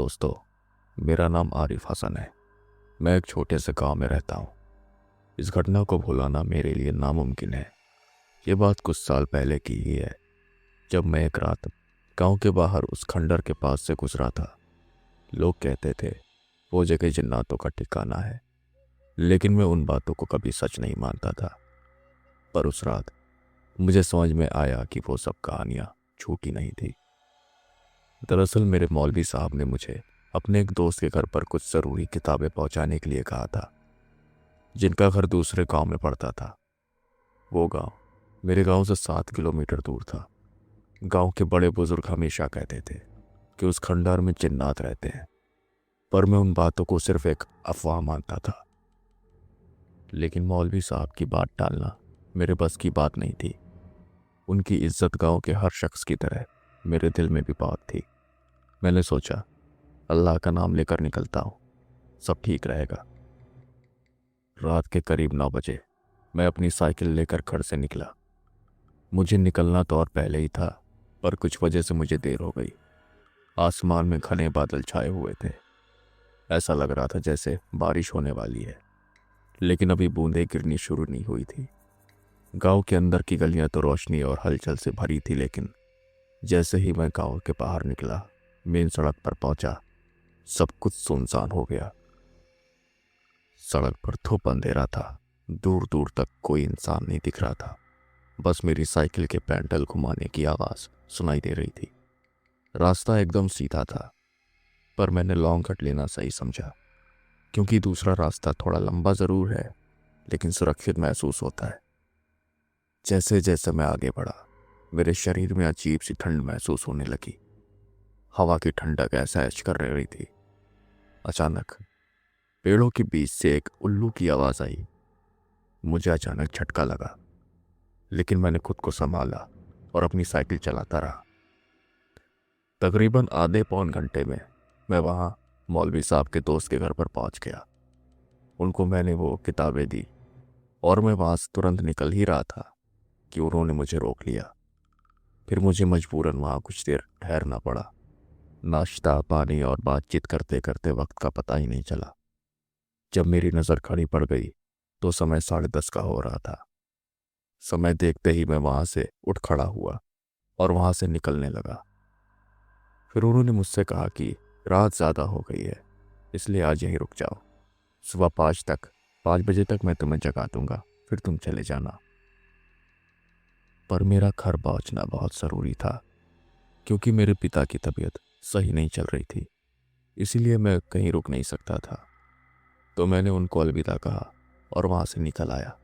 दोस्तों, मेरा नाम आरिफ हसन है। मैं एक छोटे से गांव में रहता हूँ। इस घटना को भुलाना मेरे लिए नामुमकिन है। ये बात कुछ साल पहले की ही है, जब मैं एक रात गांव के बाहर उस खंडर के पास से गुजरा था। लोग कहते थे वो जगह जिन्नातों का ठिकाना है, लेकिन मैं उन बातों को कभी सच नहीं मानता था। पर उस रात मुझे समझ में आया कि वो सब कहानियां झूठी नहीं थी। दरअसल मेरे मौलवी साहब ने मुझे अपने एक दोस्त के घर पर कुछ ज़रूरी किताबें पहुंचाने के लिए कहा था, जिनका घर दूसरे गांव में पड़ता था। वो गांव मेरे गांव से 7 किलोमीटर दूर था। गांव के बड़े बुजुर्ग हमेशा कहते थे कि उस खंडार में जिन्नात रहते हैं, पर मैं उन बातों को सिर्फ एक अफवाह मानता था। लेकिन मौलवी साहब की बात टालना मेरे बस की बात नहीं थी। उनकी इज्जत गांव के हर शख्स की तरह मेरे दिल में भी बात थी। मैंने सोचा, अल्लाह का नाम लेकर निकलता हूँ, सब ठीक रहेगा। रात के करीब 9 बजे मैं अपनी साइकिल लेकर घर से निकला। मुझे निकलना तो और पहले ही था, पर कुछ वजह से मुझे देर हो गई। आसमान में घने बादल छाए हुए थे। ऐसा लग रहा था जैसे बारिश होने वाली है, लेकिन अभी बूंदें गिरनी शुरू नहीं हुई थी। गांव के अंदर की गलियां तो रोशनी और हलचल से भरी थी, लेकिन जैसे ही मैं गांव के बाहर निकला, मेन सड़क पर पहुंचा, सब कुछ सुनसान हो गया। सड़क पर धूप अंधेरा था। दूर दूर तक कोई इंसान नहीं दिख रहा था। बस मेरी साइकिल के पैडल घुमाने की आवाज सुनाई दे रही थी। रास्ता एकदम सीधा था, पर मैंने लॉन्ग कट लेना सही समझा, क्योंकि दूसरा रास्ता थोड़ा लंबा जरूर है, लेकिन सुरक्षित महसूस होता है। जैसे जैसे मैं आगे बढ़ा, मेरे शरीर में अजीब सी ठंड महसूस होने लगी। हवा की ठंडक एहसास कर रही थी। अचानक पेड़ों के बीच से एक उल्लू की आवाज आई। मुझे अचानक झटका लगा, लेकिन मैंने खुद को संभाला और अपनी साइकिल चलाता रहा। तकरीबन आधे पौन घंटे में मैं वहां मौलवी साहब के दोस्त के घर पर पहुंच गया। उनको मैंने वो किताबें दी और मैं वहां से तुरंत निकल ही रहा था कि उन्होंने मुझे रोक लिया। फिर मुझे मजबूरन वहां कुछ देर ठहरना पड़ा। नाश्ता पानी और बातचीत करते करते वक्त का पता ही नहीं चला। जब मेरी नज़र खड़ी पड़ गई तो समय 10:30 का हो रहा था। समय देखते ही मैं वहां से उठ खड़ा हुआ और वहां से निकलने लगा। फिर उन्होंने मुझसे कहा कि रात ज़्यादा हो गई है, इसलिए आज यहीं रुक जाओ। सुबह 5 बजे तक मैं तुम्हें जगा दूंगा, फिर तुम चले जाना। पर मेरा घर पहुंचना बहुत ज़रूरी था, क्योंकि मेरे पिता की तबीयत सही नहीं चल रही थी, इसीलिए मैं कहीं रुक नहीं सकता था। तो मैंने उनको अलविदा कहा और वहां से निकल आया।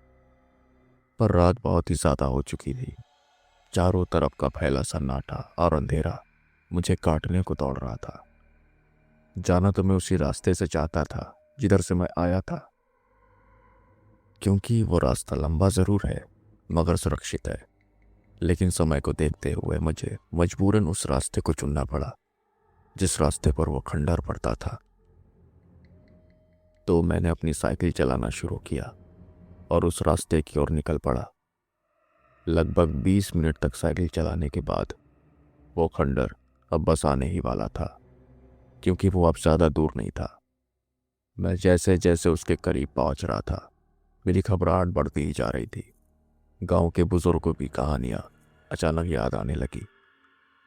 पर रात बहुत ही ज़्यादा हो चुकी थी। चारों तरफ का फैला सन्नाटा और अंधेरा मुझे काटने को दौड़ रहा था। जाना तो मैं उसी रास्ते से चाहता था जिधर से मैं आया था, क्योंकि वो रास्ता लंबा ज़रूर है मगर सुरक्षित है। लेकिन समय को देखते हुए मुझे मजबूरन उस रास्ते को चुनना पड़ा जिस रास्ते पर वो खंडर पड़ता था। तो मैंने अपनी साइकिल चलाना शुरू किया और उस रास्ते की ओर निकल पड़ा। लगभग 20 मिनट तक साइकिल चलाने के बाद वो खंडर अब बस आने ही वाला था, क्योंकि वो अब ज़्यादा दूर नहीं था। मैं जैसे जैसे उसके करीब पहुंच रहा था, मेरी घबराहट बढ़ती ही जा रही थी। गांव के बुजुर्गों की कहानियां अचानक याद आने लगी।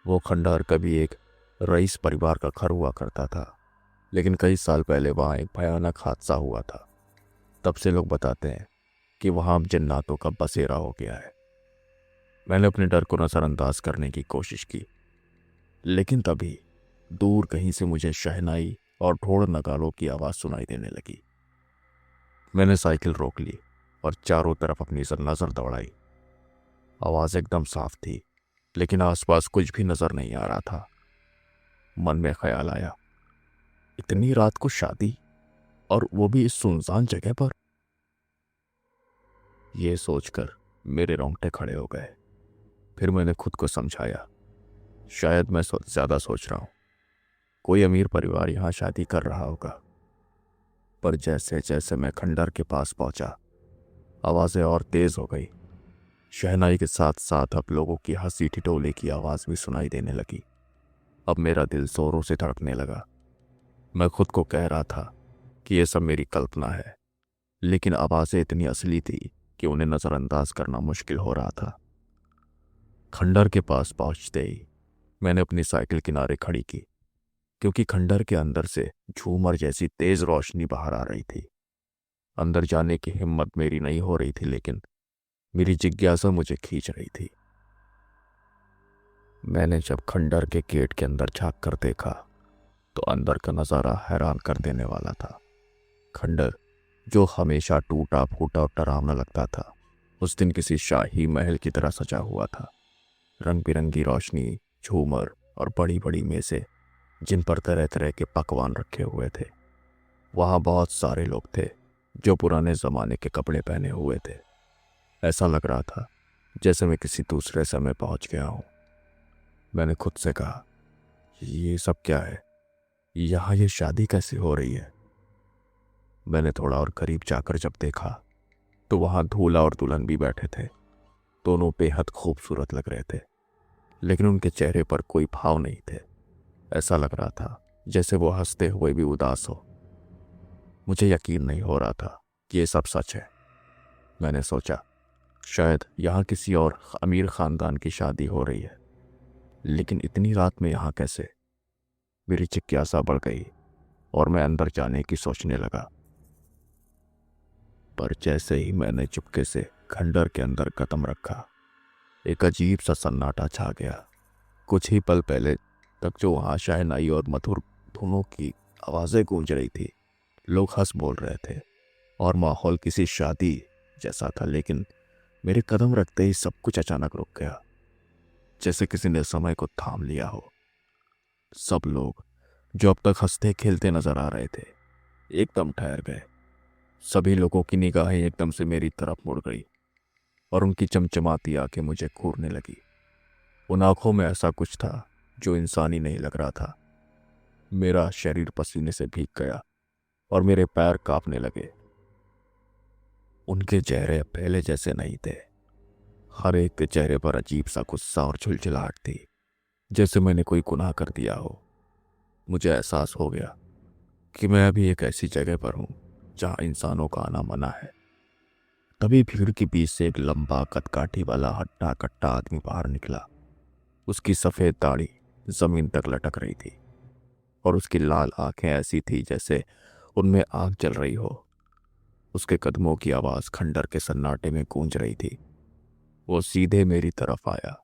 वो खंडहर कभी एक रईस परिवार का घर हुआ करता था, लेकिन कई साल पहले वहां एक भयानक हादसा हुआ था। तब से लोग बताते हैं कि वहां अब जिन्नातों का बसेरा हो गया है। मैंने अपने डर को नजरअंदाज करने की कोशिश की, लेकिन तभी दूर कहीं से मुझे शहनाई और ढोल नगाड़ों की आवाज सुनाई देने लगी। मैंने साइकिल रोक ली और चारों तरफ अपनी नजर दौड़ाई। आवाज एकदम साफ थी, लेकिन आसपास कुछ भी नजर नहीं आ रहा था। मन में ख्याल आया, इतनी रात को शादी, और वो भी इस सुनसान जगह पर। यह सोचकर मेरे रोंगटे खड़े हो गए। फिर मैंने खुद को समझाया, शायद मैं ज्यादा सोच रहा हूं। कोई अमीर परिवार यहां शादी कर रहा होगा। पर जैसे जैसे मैं खंडर के पास पहुंचा, आवाजें और तेज हो गई। शहनाई के साथ साथ अब लोगों की हंसी ठिठोले की आवाज भी सुनाई देने लगी। अब मेरा दिल जोरों से धड़कने लगा। मैं खुद को कह रहा था कि यह सब मेरी कल्पना है, लेकिन आवाज़ें इतनी असली थी कि उन्हें नज़रअंदाज करना मुश्किल हो रहा था। खंडर के पास पहुंचते ही मैंने अपनी साइकिल किनारे खड़ी की, क्योंकि खंडर के अंदर से झूमर जैसी तेज रोशनी बाहर आ रही थी। अंदर जाने की हिम्मत मेरी नहीं हो रही थी, लेकिन मेरी जिज्ञासा मुझे खींच रही थी। मैंने जब खंडर के गेट के अंदर झांक कर देखा तो अंदर का नज़ारा हैरान कर देने वाला था। खंडर, जो हमेशा टूटा फूटा और डरावना लगता था, उस दिन किसी शाही महल की तरह सजा हुआ था। रंग बिरंगी रोशनी, झूमर और बड़ी बड़ी मेज़ें जिन पर तरह तरह के पकवान रखे हुए थे। वहाँ बहुत सारे लोग थे जो पुराने ज़माने के कपड़े पहने हुए थे। ऐसा लग रहा था जैसे मैं किसी दूसरे समय पहुंच गया हूँ। मैंने खुद से कहा, ये सब क्या है? यहाँ ये शादी कैसे हो रही है? मैंने थोड़ा और करीब जाकर जब देखा तो वहाँ दूल्हा और दुल्हन भी बैठे थे। दोनों बेहद खूबसूरत लग रहे थे, लेकिन उनके चेहरे पर कोई भाव नहीं थे। ऐसा लग रहा था जैसे वो हंसते हुए भी उदास हो। मुझे यकीन नहीं हो रहा था कि ये सब सच है। मैंने सोचा, शायद यहाँ किसी और अमीर खानदान की शादी हो रही है, लेकिन इतनी रात में यहाँ कैसे? मेरी जिज्ञासा बढ़ गई और मैं अंदर जाने की सोचने लगा। पर जैसे ही मैंने चुपके से खंडर के अंदर कदम रखा, एक अजीब सा सन्नाटा छा गया। कुछ ही पल पहले तक जो वहाँ शहनाई और मधुर धुनों की आवाज़ें गूंज रही थी, लोग हंस बोल रहे थे और माहौल किसी शादी जैसा था, लेकिन मेरे कदम रखते ही सब कुछ अचानक रुक गया, जैसे किसी ने समय को थाम लिया हो। सब लोग जो अब तक हंसते खेलते नजर आ रहे थे, एकदम ठहर गए। सभी लोगों की निगाहें एकदम से मेरी तरफ मुड़ गई और उनकी चमचमाती आंखें मुझे घूरने लगी। उन आंखों में ऐसा कुछ था जो इंसानी नहीं लग रहा था। मेरा शरीर पसीने से भीग गया और मेरे पैर कांपने लगे। उनके चेहरे पहले जैसे नहीं थे। हर एक के चेहरे पर अजीब सा गुस्सा और झुलझुलाहट थी, जैसे मैंने कोई गुनाह कर दिया हो। मुझे एहसास हो गया कि मैं अभी एक ऐसी जगह पर हूं जहां इंसानों का आना मना है। तभी भीड़ के बीच से एक लंबा कदकाठी वाला हट्टा कट्टा आदमी बाहर निकला। उसकी सफेद दाढ़ी जमीन तक लटक रही थी और उसकी लाल आंखें ऐसी थी जैसे उनमें आग जल रही हो। उसके कदमों की आवाज खंडर के सन्नाटे में गूंज रही थी। वो सीधे मेरी तरफ आया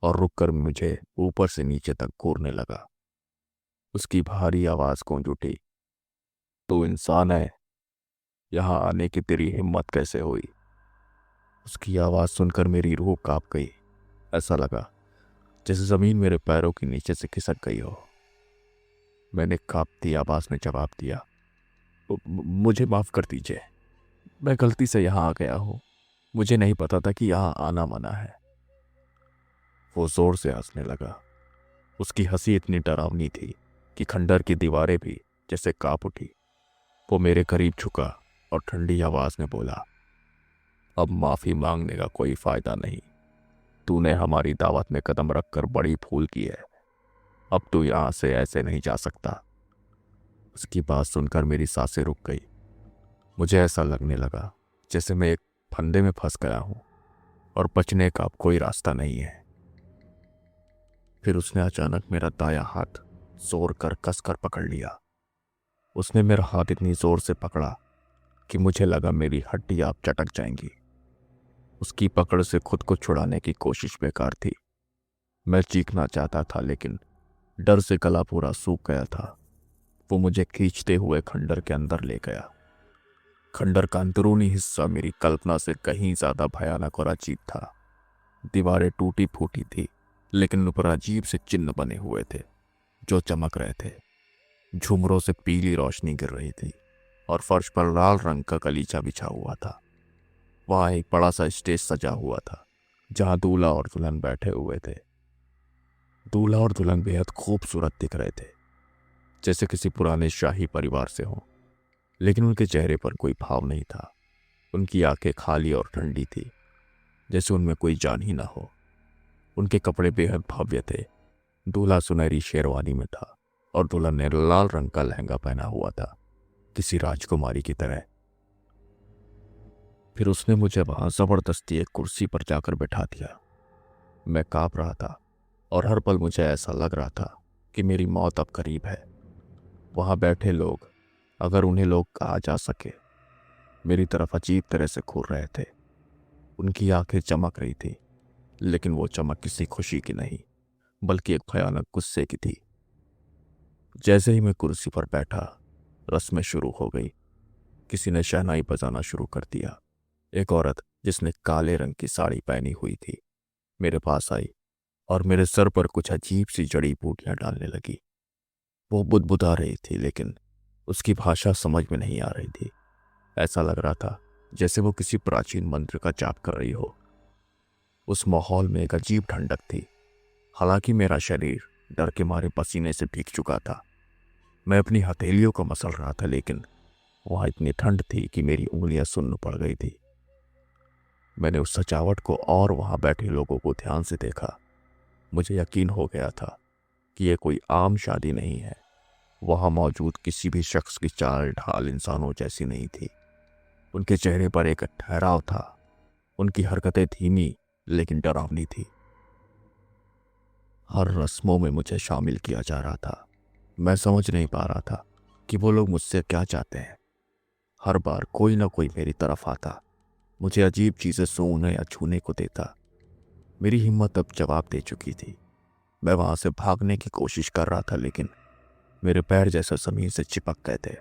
और रुककर मुझे ऊपर से नीचे तक घूरने लगा। उसकी भारी आवाज गूंज उठी, तू इंसान है? यहां आने की तेरी हिम्मत कैसे हुई? उसकी आवाज सुनकर मेरी रूह कांप गई। ऐसा लगा जैसे जमीन मेरे पैरों के नीचे से खिसक गई हो। मैंने कांपती आवाज में जवाब दिया, मुझे माफ कर दीजिए, मैं गलती से यहाँ आ गया हूँ। मुझे नहीं पता था कि यहाँ आना मना है। वो जोर से हंसने लगा। उसकी हंसी इतनी डरावनी थी कि खंडर की दीवारें भी जैसे कांप उठी। वो मेरे करीब झुका और ठंडी आवाज में बोला, अब माफी मांगने का कोई फायदा नहीं। तूने हमारी दावत में कदम रखकर बड़ी भूल की है। अब तू यहां से ऐसे नहीं जा सकता। उसकी बात सुनकर मेरी सांसें रुक गई। मुझे ऐसा लगने लगा जैसे मैं एक फंदे में फंस गया हूं और बचने का अब कोई रास्ता नहीं है। फिर उसने अचानक मेरा दायां हाथ जोर कर कसकर पकड़ लिया। उसने मेरा हाथ इतनी जोर से पकड़ा कि मुझे लगा मेरी हड्डियां अब चटक जाएंगी। उसकी पकड़ से खुद को छुड़ाने की कोशिश बेकार थी। मैं चीखना चाहता था, लेकिन डर से गला पूरा सूख गया था। वो मुझे खींचते हुए खंडर के अंदर ले गया। खंडर का अंदरूनी हिस्सा मेरी कल्पना से कहीं ज्यादा भयानक और अजीब था। दीवारें टूटी फूटी थी, लेकिन उन पर अजीब से चिन्ह बने हुए थे जो चमक रहे थे। झुमरों से पीली रोशनी गिर रही थी और फर्श पर लाल रंग का गलीचा बिछा हुआ था। वहां एक बड़ा सा स्टेज सजा हुआ था जहां दूल्हा और दुल्हन बैठे हुए थे। दूल्हा और दुल्हन बेहद खूबसूरत दिख रहे थे, जैसे किसी पुराने शाही परिवार से हों, लेकिन उनके चेहरे पर कोई भाव नहीं था। उनकी आंखें खाली और ठंडी थी, जैसे उनमें कोई जान ही ना हो। उनके कपड़े बेहद भव्य थे। दूल्हा सुनहरी शेरवानी में था और दुल्हन ने लाल रंग का लहंगा पहना हुआ था, किसी राजकुमारी की तरह। फिर उसने मुझे वहां जबरदस्ती एक कुर्सी पर जाकर बैठा दिया। मैं कांप रहा था और हर पल मुझे ऐसा लग रहा था कि मेरी मौत अब करीब है। वहां बैठे लोग, अगर उन्हें लोग कहा जा सके, मेरी तरफ अजीब तरह से घूर रहे थे। उनकी आंखें चमक रही थी, लेकिन वो चमक किसी खुशी की नहीं, बल्कि एक भयानक गुस्से की थी। जैसे ही मैं कुर्सी पर बैठा, रस्में शुरू हो गई। किसी ने शहनाई बजाना शुरू कर दिया। एक औरत जिसने काले रंग की साड़ी पहनी हुई थी मेरे पास आई और मेरे सर पर कुछ अजीब सी जड़ी बूटियां डालने लगी। वो बुदबुदा रही थी, लेकिन उसकी भाषा समझ में नहीं आ रही थी। ऐसा लग रहा था जैसे वो किसी प्राचीन मंत्र का जाप कर रही हो। उस माहौल में एक अजीब ठंडक थी। हालांकि मेरा शरीर डर के मारे पसीने से भीग चुका था। मैं अपनी हथेलियों को मसल रहा था, लेकिन वहां इतनी ठंड थी कि मेरी उंगलियां सुन्न पड़ गई थी। मैंने उस सजावट को और वहां बैठे लोगों को ध्यान से देखा। मुझे यकीन हो गया था कि यह कोई आम शादी नहीं है। वहां मौजूद किसी भी शख्स की चाल ढाल इंसानों जैसी नहीं थी। उनके चेहरे पर एक ठहराव था। उनकी हरकतें धीमी लेकिन डरावनी थी। हर रस्मों में मुझे शामिल किया जा रहा था। मैं समझ नहीं पा रहा था कि वो लोग मुझसे क्या चाहते हैं। हर बार कोई ना कोई मेरी तरफ आता, मुझे अजीब चीजें सूंघने या छूने को देता। मेरी हिम्मत अब जवाब दे चुकी थी। मैं वहां से भागने की कोशिश कर रहा था, लेकिन मेरे पैर जैसे जमीन से चिपक गए थे।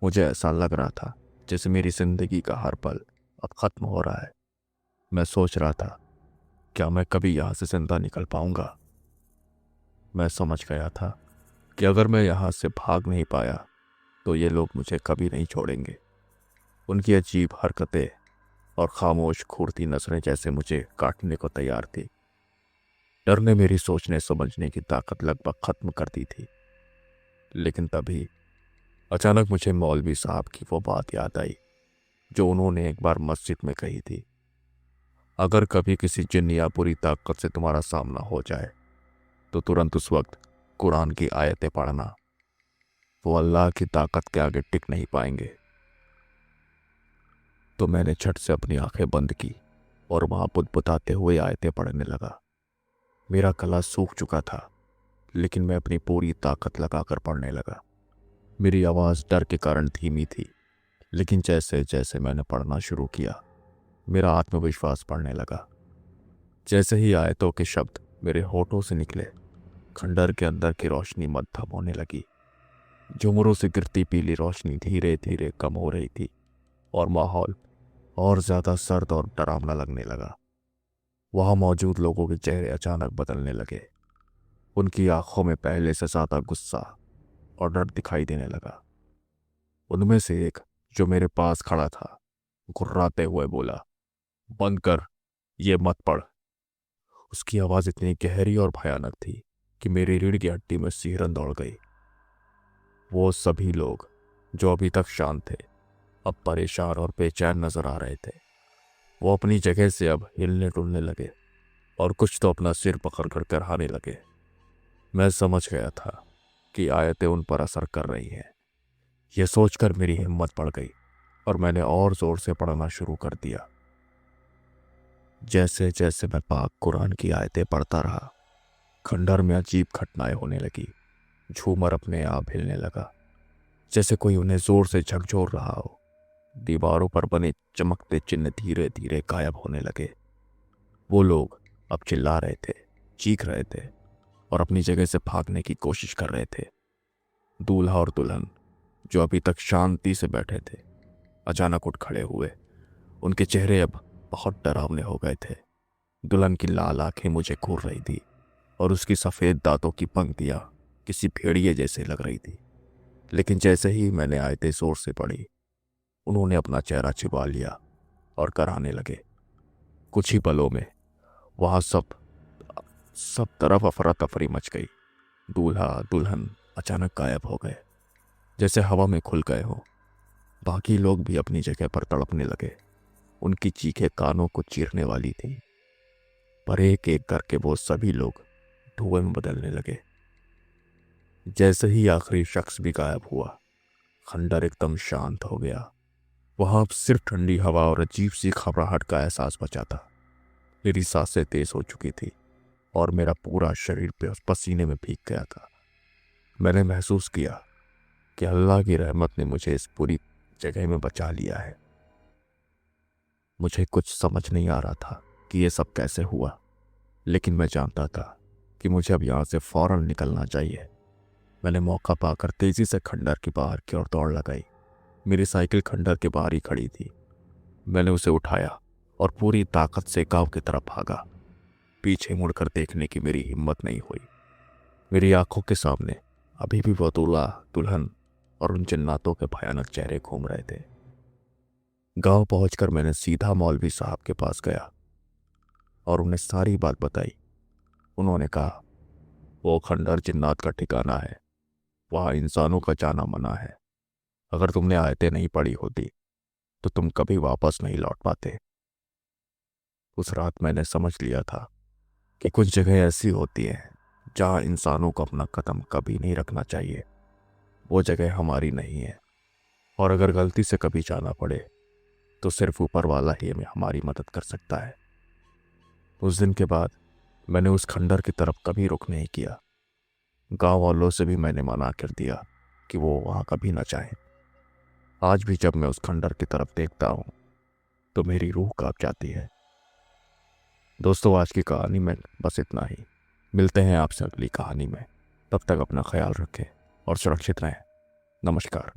मुझे ऐसा लग रहा था जैसे मेरी जिंदगी का हर पल अब खत्म हो रहा है। मैं सोच रहा था, क्या मैं कभी यहां से जिंदा निकल पाऊंगा? मैं समझ गया था कि अगर मैं यहां से भाग नहीं पाया तो ये लोग मुझे कभी नहीं छोड़ेंगे। उनकी अजीब हरकतें और खामोश घूरती नजरें जैसे मुझे काटने को तैयार थी। डर ने मेरी सोचने समझने की ताकत लगभग खत्म कर दी थी। लेकिन तभी अचानक मुझे मौलवी साहब की वो बात याद आई जो उन्होंने एक बार मस्जिद में कही थी। अगर कभी किसी जिन्न या बुरी ताकत से तुम्हारा सामना हो जाए तो तुरंत उस वक्त कुरान की आयतें पढ़ना। वो अल्लाह की ताकत के आगे टिक नहीं पाएंगे। तो मैंने झट से अपनी आंखें बंद की और वहां बुदबुदाते हुए आयतें पढ़ने लगा। मेरा गला सूख चुका था, लेकिन मैं अपनी पूरी ताकत लगाकर पढ़ने लगा। मेरी आवाज डर के कारण धीमी थी, लेकिन जैसे जैसे मैंने पढ़ना शुरू किया, मेरा आत्मविश्वास बढ़ने लगा। जैसे ही आयतों के शब्द मेरे होठों से निकले, खंडर के अंदर की रोशनी मद्धम होने लगी। झुमरों से गिरती पीली रोशनी धीरे धीरे कम हो रही थी और माहौल और ज्यादा सर्द और डरावना लगने लगा। वहां मौजूद लोगों के चेहरे अचानक बदलने लगे। उनकी आंखों में पहले से ज्यादा गुस्सा और डर दिखाई देने लगा। उनमें से एक, जो मेरे पास खड़ा था, घुर्राते हुए बोला, बंद कर, ये मत पढ़। उसकी आवाज इतनी गहरी और भयानक थी कि मेरी रीढ़ की हड्डी में सिहरन दौड़ गई। वो सभी लोग जो अभी तक शांत थे, अब परेशान और बेचैन नजर आ रहे थे। वो अपनी जगह से अब हिलने डुलने लगे और कुछ तो अपना सिर पकड़ कर कराने लगे। मैं समझ गया था कि आयतें उन पर असर कर रही हैं। यह सोचकर मेरी हिम्मत बढ़ गई और मैंने और जोर से पढ़ना शुरू कर दिया। जैसे जैसे मैं पाक कुरान की आयतें पढ़ता रहा, खंडर में अजीब घटनाएं होने लगी। झूमर अपने आप हिलने लगा, जैसे कोई उन्हें जोर से झकझोर रहा हो। दीवारों पर बने चमकते चिन्ह धीरे धीरे गायब होने लगे। वो लोग अब चिल्ला रहे थे, चीख रहे थे और अपनी जगह से भागने की कोशिश कर रहे थे। दूल्हा और दुल्हन, जो अभी तक शांति से बैठे थे, अचानक उठ खड़े हुए। उनके चेहरे अब बहुत डरावने हो गए थे। दुल्हन की लाल आंखें मुझे घूर रही थी और उसकी सफेद दांतों की पंक्तियां किसी भेड़िए जैसे लग रही थी। लेकिन जैसे ही मैंने आयतें जोर से पढ़ी, उन्होंने अपना चेहरा छिपा लिया और कराने लगे। कुछ ही पलों में वहां सब सब तरफ अफरा तफरी मच गई। दूल्हा दुल्हन अचानक गायब हो गए, जैसे हवा में खुल गए हो। बाकी लोग भी अपनी जगह पर तड़पने लगे। उनकी चीखें कानों को चीरने वाली थी, पर एक एक करके वो सभी लोग धुएं में बदलने लगे। जैसे ही आखिरी शख्स भी गायब हुआ, खंडर एकदम शांत हो गया। वहां अब सिर्फ ठंडी हवा और अजीब सी घबराहट का एहसास बचा था। मेरी सांसें तेज हो चुकी थी और मेरा पूरा शरीर पसीने में भीग गया था। मैंने महसूस किया कि अल्लाह की रहमत ने मुझे इस पूरी जगह में बचा लिया है। मुझे कुछ समझ नहीं आ रहा था कि यह सब कैसे हुआ, लेकिन मैं जानता था कि मुझे अब यहाँ से फौरन निकलना चाहिए। मैंने मौका पाकर तेजी से खंडर के बाहर की ओर दौड़ लगाई। मेरी साइकिल खंडर के बाहर ही खड़ी थी। मैंने उसे उठाया और पूरी ताकत से गांव की तरफ भागा। पीछे मुड़कर देखने की मेरी हिम्मत नहीं हुई। मेरी आंखों के सामने अभी भी वो दूल्हा दुल्हन और उन जिन्नातों के भयानक चेहरे घूम रहे थे। गांव पहुंचकर मैंने सीधा मौलवी साहब के पास गया और उन्हें सारी बात बताई। उन्होंने कहा, वो खंडर जिन्नात का ठिकाना है, वहां इंसानों का जाना मना है। अगर तुमने आयतें नहीं पढ़ी होती तो तुम कभी वापस नहीं लौट पाते। उस रात मैंने समझ लिया था कि कुछ जगह ऐसी होती हैं जहां इंसानों को अपना कदम कभी नहीं रखना चाहिए। वो जगह हमारी नहीं है, और अगर गलती से कभी जाना पड़े तो सिर्फ ऊपर वाला ही हमें हमारी मदद कर सकता है। उस दिन के बाद मैंने उस खंडर की तरफ कभी रुख नहीं किया। गांव वालों से भी मैंने मना कर दिया कि वो वहां कभी ना जाएं। आज भी जब मैं उस खंडर की तरफ देखता हूं तो मेरी रूह कांप जाती है। दोस्तों, आज की कहानी में बस इतना ही। मिलते हैं आपसे अगली कहानी में। तब तक अपना ख्याल रखें और सुरक्षित रहें। नमस्कार।